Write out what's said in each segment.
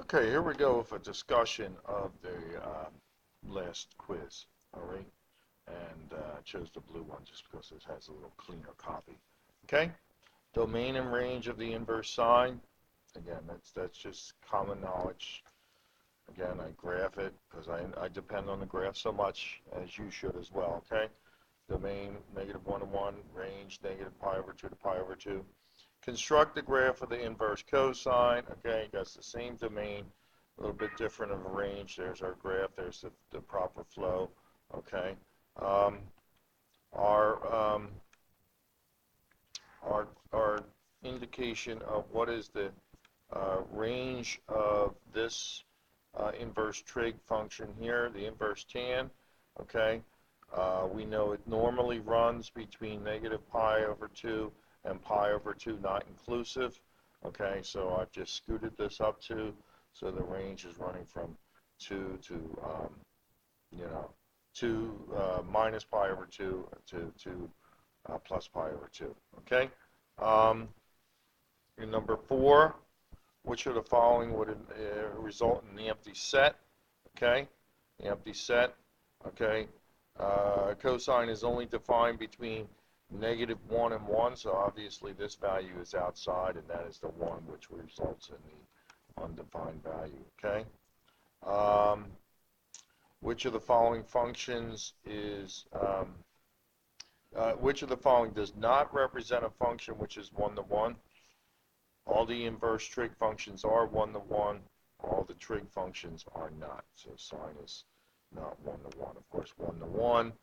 Okay, here we go with a discussion of the last quiz. All right, and I chose the blue one just because it has a little cleaner copy. Okay, domain and range of the inverse sine. Again, that's just common knowledge. Again, I graph it because I depend on the graph so much, as you should as well. Okay, domain -1 to 1, range -π/2 to π/2. Construct the graph of the inverse cosine. Okay, that's the same domain, a little bit different of a range. There's our graph. There's the proper flow. Okay. Um, our, um, our indication of what is the range of this inverse trig function here, the inverse tan. Okay. We know it normally runs between -π/2 and π/2 not inclusive. Okay, so I've just scooted this up to, so the range is running from 2 to, you know, 2 -π/2 to plus π/2. Okay. Um, in number 4, which of the following would result in the empty set? Okay, the empty set. Okay, cosine is only defined between -1 and 1, so obviously this value is outside, and that is the 1, which results in the undefined value. Okay. Um, which of the following functions is which of the following does not represent a function which is 1 to 1? All the inverse trig functions are 1 to 1. All the trig functions are not. So sine is not 1 to 1. Of course, 1 to 1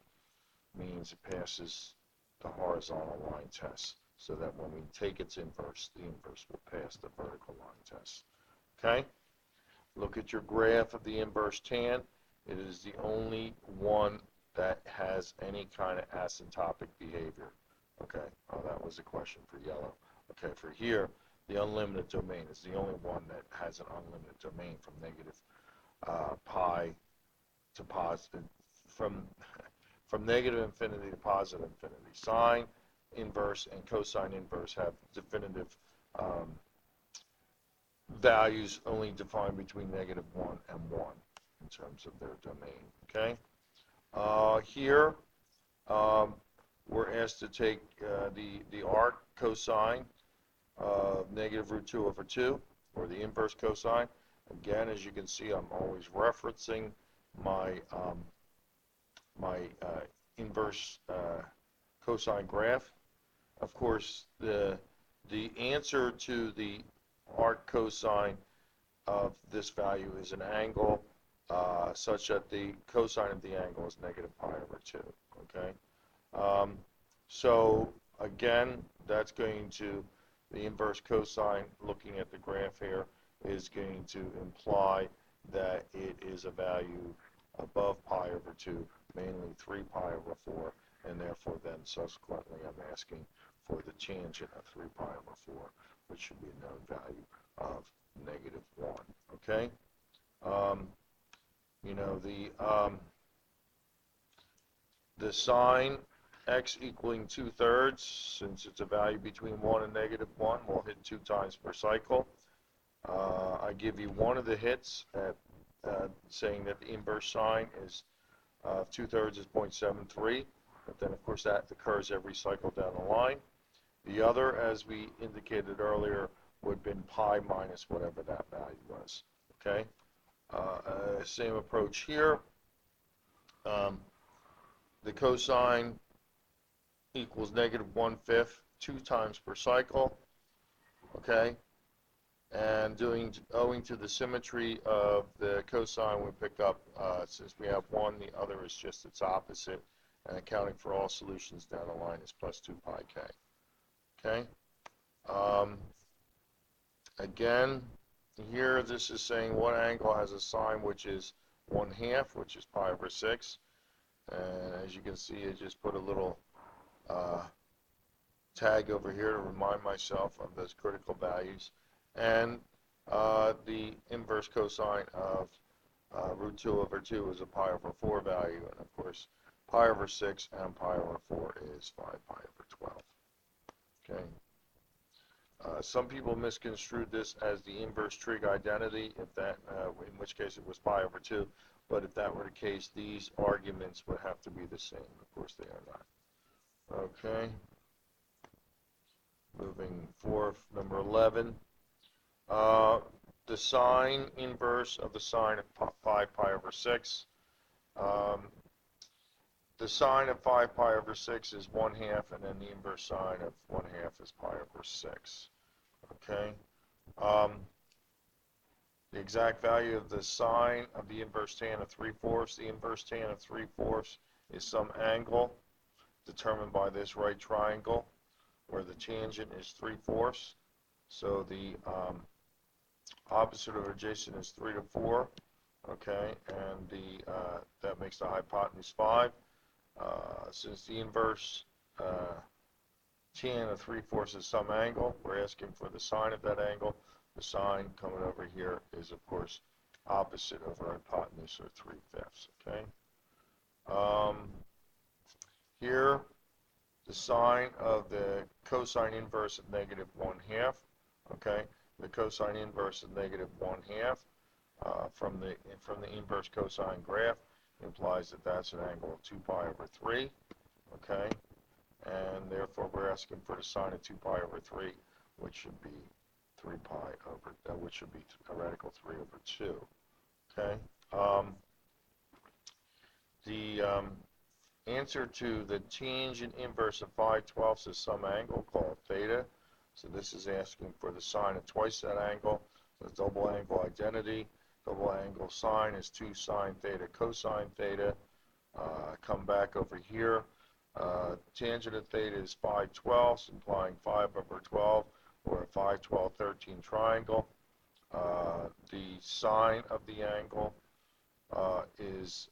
means it passes the horizontal line test, so that when we take its inverse, the inverse will pass the vertical line test. Okay? Look at your graph of the inverse tan. It is the only one that has any kind of asymptotic behavior. Okay? Oh, that was a question for yellow. Okay, for here, the unlimited domain is the only one that has an unlimited domain from negative pi to positive, from negative infinity to positive infinity. Sine inverse and cosine inverse have definitive values only defined between -1 and 1 in terms of their domain. Okay. Here, we're asked to take the arc cosine of -√2/2, or the inverse cosine. Again, as you can see, I'm always referencing my inverse cosine graph. Of course, the answer to the arc cosine of this value is an angle such that the cosine of the angle is -π/2. Okay, so again, that's going to, the inverse cosine, looking at the graph here, is going to imply that it is a value above π/2, mainly 3π/4, and therefore then subsequently I'm asking for the tangent of 3π/4, which should be a known value of -1. Okay. You know, the sine x equaling 2/3, since it's a value between 1 and -1, will hit 2 times per cycle. I give you one of the hits at saying that the inverse sine is 2/3 is 0.73, but then of course that occurs every cycle down the line. The other, as we indicated earlier, would have been pi minus whatever that value was. Okay. Same approach here. The cosine equals -1/5, 2 times per cycle. Okay. And owing to the symmetry of the cosine, we pick up, since we have one, the other is just its opposite, and accounting for all solutions down the line is plus 2 pi k. Okay. Again, here this is saying what angle has a sine which is 1/2, which is π/6. And as you can see, I just put a little tag over here to remind myself of those critical values. And the inverse cosine of √2/2 is a π/4 value, and of course π/6 and π/4 is 5π/12. Okay. Some people misconstrued this as the inverse trig identity, if that, in which case it was pi over 2. But if that were the case, these arguments would have to be the same. Of course, they are not. Okay. Moving forth, number 11. The sine inverse of the sine of 5 pi over 6. The sine of 5 pi over 6 is 1/2, and then the inverse sine of 1/2 is pi over 6. Okay. The exact value of the sine of the inverse tan of 3/4. The inverse tan of 3/4 is some angle determined by this right triangle, where the tangent is 3/4. So the opposite of adjacent is 3 to 4. Okay, and that makes the hypotenuse 5. Since the inverse tan of 3/4 is some angle, we're asking for the sine of that angle. The sine coming over here is, of course, opposite over hypotenuse, or 3/5. Okay. Here, the sine of the cosine inverse of negative 1/2. Okay. The cosine inverse of negative 1/2 from the inverse cosine graph implies that that's an angle of 2 pi over 3. Okay. And therefore, we're asking for the sine of 2 pi over 3, which should be 3 pi over, which should be a radical 3 over 2. Okay. The answer to the tangent inverse of 5/12 is some angle called theta. So this is asking for the sine of twice that angle. So double angle identity. Double angle sine is 2 sine theta cosine theta. Come back over here. Tangent of theta is 5/12, implying 5 over 12, or a 5, 12, 13 triangle. The sine of the angle is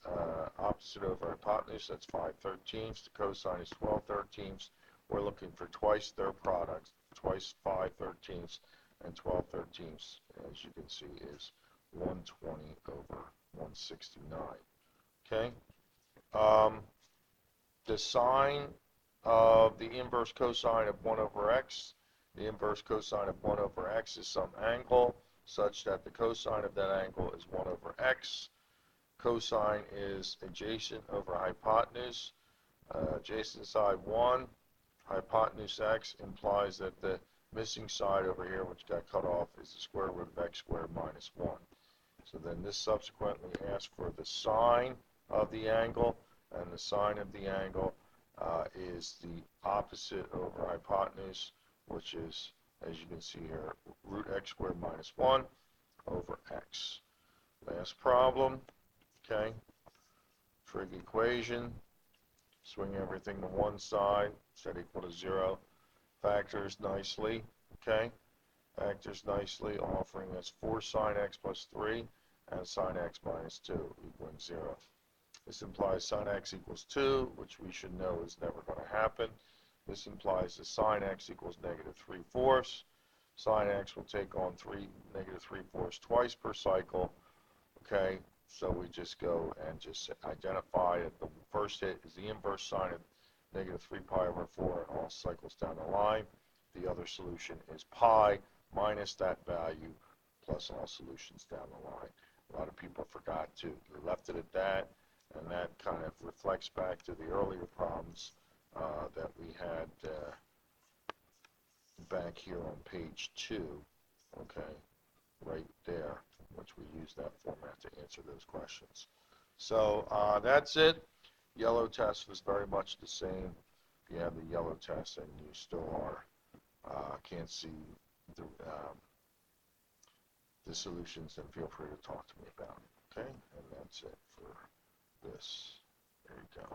opposite over hypotenuse, that's 5/13. The cosine is 12/13. We're looking for twice their products, twice 5/13 and 12/13, as you can see, is 120 over 169. Okay. The sine of the inverse cosine of 1 over x, the inverse cosine of 1 over x is some angle such that the cosine of that angle is 1 over x. Cosine is adjacent over hypotenuse. Adjacent side 1, hypotenuse x implies that the missing side over here, which got cut off, is the square root of x squared minus 1. So then this subsequently asks for the sine of the angle, and the sine of the angle is the opposite over hypotenuse, which is, as you can see here, root x squared minus 1 over x. Last problem. Okay. Trig equation. Swing everything to one side, set equal to 0. Factors nicely. Okay. Factors nicely, offering us 4 sine x plus 3 and sine x minus 2 equaling 0. This implies sine x equals 2, which we should know is never going to happen. This implies that sine x equals negative 3/4. Sine x will take on negative 3/4 twice per cycle. Okay, so we just go and just identify that the first hit is the inverse sine of negative 3 pi over 4 and all cycles down the line. The other solution is pi minus that value plus all solutions down the line. A lot of people forgot to. They left it at that, and that kind of reflects back to the earlier problems that we had back here on page 2, okay, right there, which we use that format to answer those questions. So that's it. Yellow test was very much the same. If you have the yellow test and you still are can't see the solutions, then feel free to talk to me about it. Okay, and that's it for this. There you go.